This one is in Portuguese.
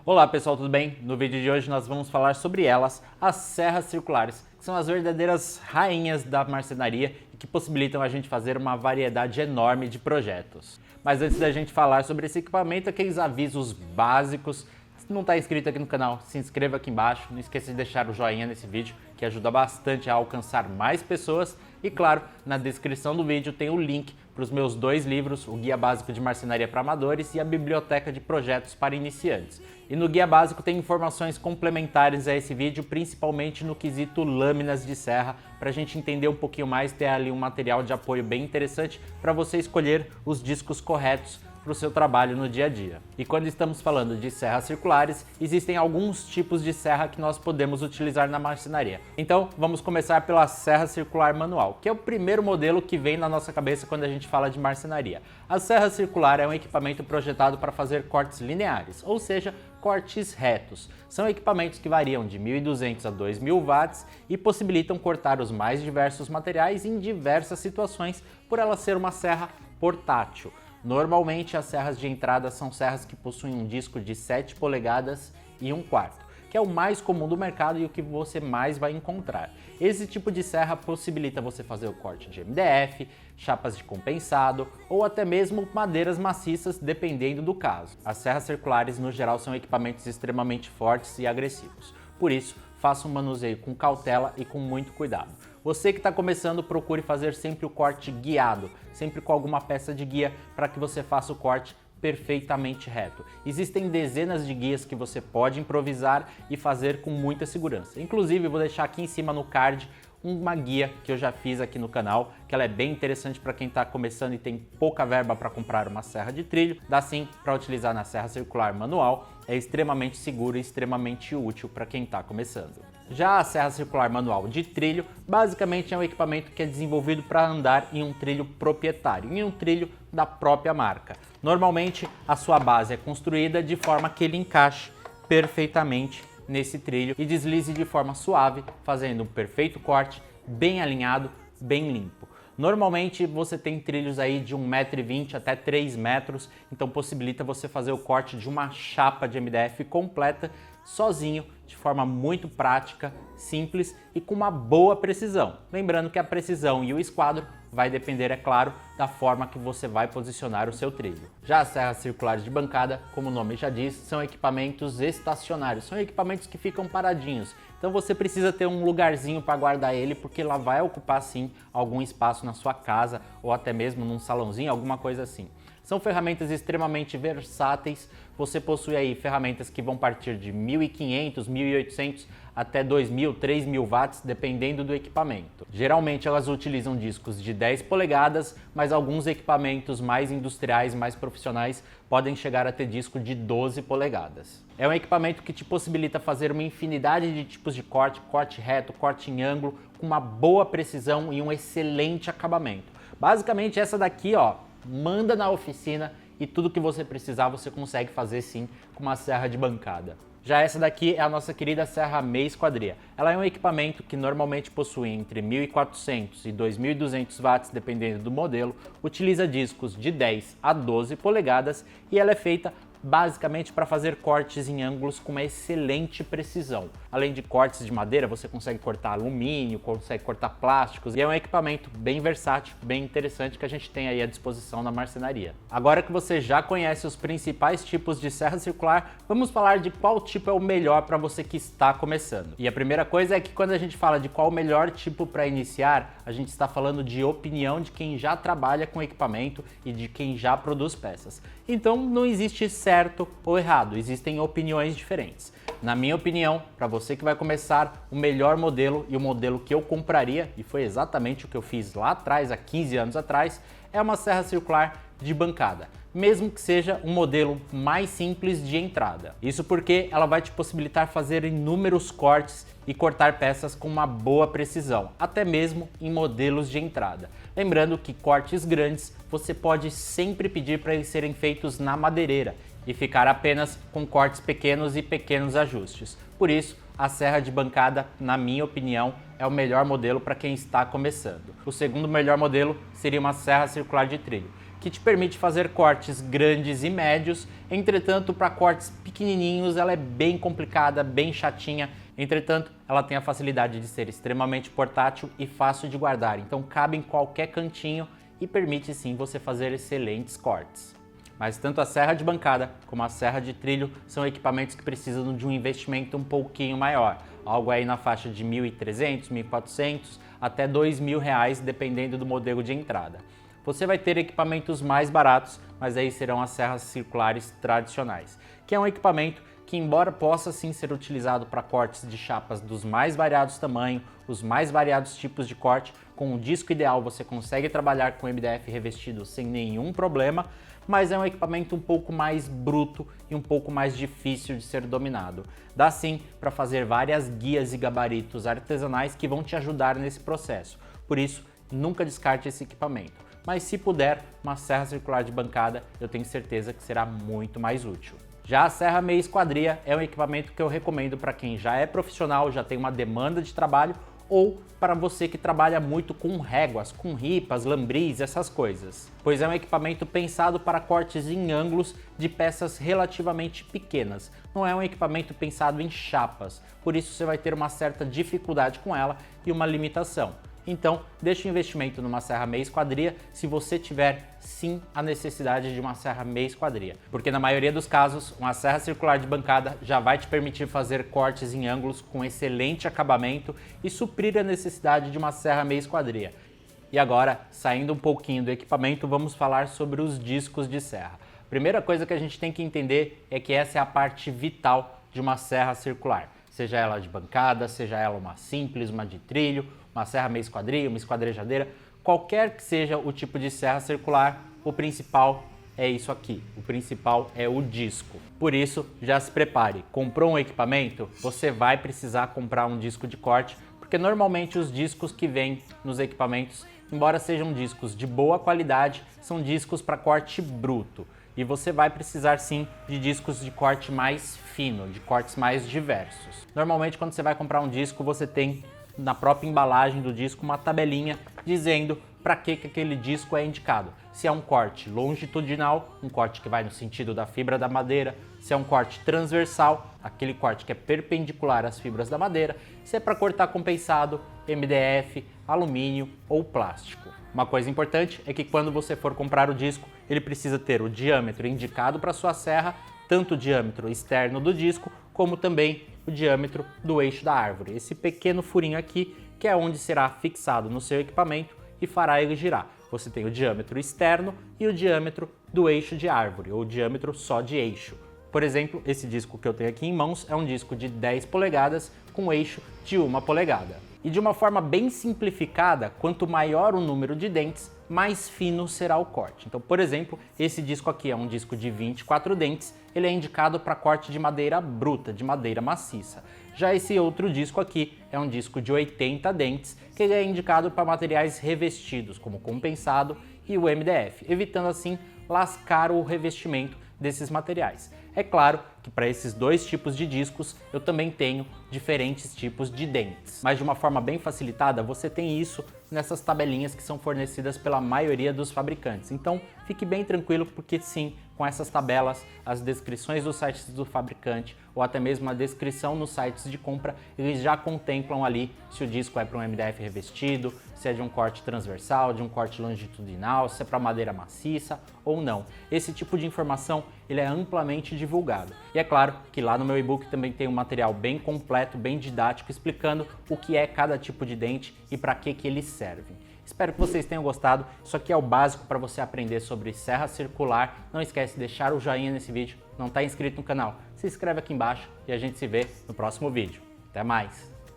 Olá pessoal, tudo bem? No vídeo de hoje nós vamos falar sobre elas, as serras circulares, que são as verdadeiras rainhas da marcenaria e que possibilitam a gente fazer uma variedade enorme de projetos. Mas antes da gente falar sobre esse equipamento, aqueles avisos básicos. Se não está inscrito aqui no canal, se inscreva aqui embaixo, não esqueça de deixar o joinha nesse vídeo, que ajuda bastante a alcançar mais pessoas. E claro, na descrição do vídeo tem o link para os meus 2 livros, o Guia Básico de Marcenaria para Amadores e a Biblioteca de Projetos para Iniciantes. E no Guia Básico tem informações complementares a esse vídeo, principalmente no quesito lâminas de serra, para a gente entender um pouquinho mais, ter ali um material de apoio bem interessante para você escolher os discos corretos para o seu trabalho no dia a dia. E quando estamos falando de serras circulares, existem alguns tipos de serra que nós podemos utilizar na marcenaria. Então vamos começar pela serra circular manual, que é o primeiro modelo que vem na nossa cabeça quando a gente fala de marcenaria. A serra circular é um equipamento projetado para fazer cortes lineares, ou seja, cortes retos. São equipamentos que variam de 1.200 a 2.000 watts e possibilitam cortar os mais diversos materiais em diversas situações, por ela ser uma serra portátil. Normalmente as serras de entrada são serras que possuem um disco de 7 polegadas e 1/4, que é o mais comum do mercado e o que você mais vai encontrar. Esse tipo de serra possibilita você fazer o corte de MDF, chapas de compensado ou até mesmo madeiras maciças, dependendo do caso. As serras circulares no geral são equipamentos extremamente fortes e agressivos, por isso faça um manuseio com cautela e com muito cuidado. Você que está começando, procure fazer sempre o corte guiado, sempre com alguma peça de guia para que você faça o corte perfeitamente reto. Existem dezenas de guias que você pode improvisar e fazer com muita segurança. Inclusive, vou deixar aqui em cima no card uma guia que eu já fiz aqui no canal, que ela é bem interessante para quem está começando e tem pouca verba para comprar uma serra de trilho. Dá sim para utilizar na serra circular manual, é extremamente seguro e extremamente útil para quem está começando. Já a serra circular manual de trilho, basicamente é um equipamento que é desenvolvido para andar em um trilho proprietário, em um trilho da própria marca. Normalmente a sua base é construída de forma que ele encaixe perfeitamente nesse trilho e deslize de forma suave, fazendo um perfeito corte, bem alinhado, bem limpo. Normalmente você tem trilhos aí de 1,20 m até 3 metros, então possibilita você fazer o corte de uma chapa de MDF completa sozinho, de forma muito prática, simples e com uma boa precisão. Lembrando que a precisão e o esquadro vai depender, é claro, da forma que você vai posicionar o seu trilho. Já as serras circulares de bancada, como o nome já diz, são equipamentos estacionários, são equipamentos que ficam paradinhos. Então você precisa ter um lugarzinho para guardar ele, porque lá vai ocupar sim algum espaço na sua casa ou até mesmo num salãozinho, alguma coisa assim. São ferramentas extremamente versáteis, você possui aí ferramentas que vão partir de 1.500, 1.800 até 2.000, 3.000 watts, dependendo do equipamento. Geralmente elas utilizam discos de 10 polegadas, mas alguns equipamentos mais industriais, mais profissionais, podem chegar a ter disco de 12 polegadas. É um equipamento que te possibilita fazer uma infinidade de tipos de corte, corte reto, corte em ângulo, com uma boa precisão e um excelente acabamento. Basicamente essa daqui, ó, manda na oficina e tudo que você precisar você consegue fazer sim com uma serra de bancada. Já essa daqui é a nossa querida serra meia esquadria. Ela é um equipamento que normalmente possui entre 1.400 e 2.200 watts, dependendo do modelo, utiliza discos de 10 a 12 polegadas e ela é feita basicamente para fazer cortes em ângulos com uma excelente precisão. Além de cortes de madeira, você consegue cortar alumínio, consegue cortar plásticos e é um equipamento bem versátil, bem interessante que a gente tem aí à disposição na marcenaria. Agora que você já conhece os principais tipos de serra circular, vamos falar de qual tipo é o melhor para você que está começando. E a primeira coisa é que quando a gente fala de qual o melhor tipo para iniciar, a gente está falando de opinião de quem já trabalha com equipamento e de quem já produz peças. Então não existe certo ou errado, existem opiniões diferentes. Na minha opinião, para você que vai começar, o melhor modelo e o modelo que eu compraria, e foi exatamente o que eu fiz lá atrás, há 15 anos atrás, é uma serra circular de bancada, mesmo que seja um modelo mais simples de entrada. Isso porque ela vai te possibilitar fazer inúmeros cortes e cortar peças com uma boa precisão, até mesmo em modelos de entrada. Lembrando que cortes grandes você pode sempre pedir para eles serem feitos na madeireira e ficar apenas com cortes pequenos e pequenos ajustes. Por isso, a serra de bancada, na minha opinião, é o melhor modelo para quem está começando. O segundo melhor modelo seria uma serra circular de trilho, que te permite fazer cortes grandes e médios. Entretanto, para cortes pequenininhos ela é bem complicada, bem chatinha. Entretanto, ela tem a facilidade de ser extremamente portátil e fácil de guardar, então cabe em qualquer cantinho e permite sim você fazer excelentes cortes. Mas tanto a serra de bancada como a serra de trilho são equipamentos que precisam de um investimento um pouquinho maior, algo aí na faixa de R$ 1.300, R$ 1.400 até R$ 2.000, dependendo do modelo de entrada. Você vai ter equipamentos mais baratos, mas aí serão as serras circulares tradicionais, que é um equipamento que, embora possa sim ser utilizado para cortes de chapas dos mais variados tamanhos, os mais variados tipos de corte, com o disco ideal você consegue trabalhar com MDF revestido sem nenhum problema, mas é um equipamento um pouco mais bruto e um pouco mais difícil de ser dominado. Dá sim para fazer várias guias e gabaritos artesanais que vão te ajudar nesse processo, por isso nunca descarte esse equipamento. Mas se puder, uma serra circular de bancada eu tenho certeza que será muito mais útil. Já a serra meia esquadria é um equipamento que eu recomendo para quem já é profissional, já tem uma demanda de trabalho, ou para você que trabalha muito com réguas, com ripas, lambris, essas coisas. Pois é um equipamento pensado para cortes em ângulos de peças relativamente pequenas. Não é um equipamento pensado em chapas, por isso você vai ter uma certa dificuldade com ela e uma limitação. Então, deixe o investimento numa serra meia esquadria se você tiver sim a necessidade de uma serra meia esquadria, porque na maioria dos casos, uma serra circular de bancada já vai te permitir fazer cortes em ângulos com excelente acabamento e suprir a necessidade de uma serra meia esquadria. E agora, saindo um pouquinho do equipamento, vamos falar sobre os discos de serra. A primeira coisa que a gente tem que entender é que essa é a parte vital de uma serra circular, seja ela de bancada, seja ela uma simples, uma de trilho, uma serra meia esquadria, uma esquadrejadeira, qualquer que seja o tipo de serra circular, o principal é isso aqui, o principal é o disco. Por isso, já se prepare, comprou um equipamento, você vai precisar comprar um disco de corte, porque normalmente os discos que vêm nos equipamentos, embora sejam discos de boa qualidade, são discos para corte bruto. E você vai precisar sim de discos de corte mais fino, de cortes mais diversos. Normalmente quando você vai comprar um disco, você tem na própria embalagem do disco uma tabelinha dizendo para que aquele disco é indicado. Se é um corte longitudinal, um corte que vai no sentido da fibra da madeira, se é um corte transversal, aquele corte que é perpendicular às fibras da madeira, se é para cortar compensado, MDF, alumínio ou plástico. Uma coisa importante é que quando você for comprar o disco, ele precisa ter o diâmetro indicado para sua serra, tanto o diâmetro externo do disco, como também o diâmetro do eixo da árvore. Esse pequeno furinho aqui, que é onde será fixado no seu equipamento e fará ele girar. Você tem o diâmetro externo e o diâmetro do eixo de árvore, ou diâmetro só de eixo. Por exemplo, esse disco que eu tenho aqui em mãos é um disco de 10 polegadas com eixo de 1 polegada. E de uma forma bem simplificada, quanto maior o número de dentes, mais fino será o corte. Então, por exemplo, esse disco aqui é um disco de 24 dentes, ele é indicado para corte de madeira bruta, de madeira maciça. Já esse outro disco aqui é um disco de 80 dentes, que ele é indicado para materiais revestidos, como compensado e o MDF, evitando assim lascar o revestimento desses materiais. É claro que para esses dois tipos de discos eu também tenho diferentes tipos de dentes, mas de uma forma bem facilitada você tem isso nessas tabelinhas que são fornecidas pela maioria dos fabricantes. Então fique bem tranquilo, porque sim, com essas tabelas, as descrições dos sites do fabricante ou até mesmo a descrição nos sites de compra, eles já contemplam ali se o disco é para um MDF revestido, se é de um corte transversal, de um corte longitudinal, se é para madeira maciça ou não. Esse tipo de informação ele é amplamente divulgado. E é claro que lá no meu e-book também tem um material bem completo, bem didático, explicando o que é cada tipo de dente e para que eles servem. Espero que vocês tenham gostado. Isso aqui é o básico para você aprender sobre serra circular. Não esquece de deixar o joinha nesse vídeo. Não está inscrito no canal? Se inscreve aqui embaixo e a gente se vê no próximo vídeo. Até mais!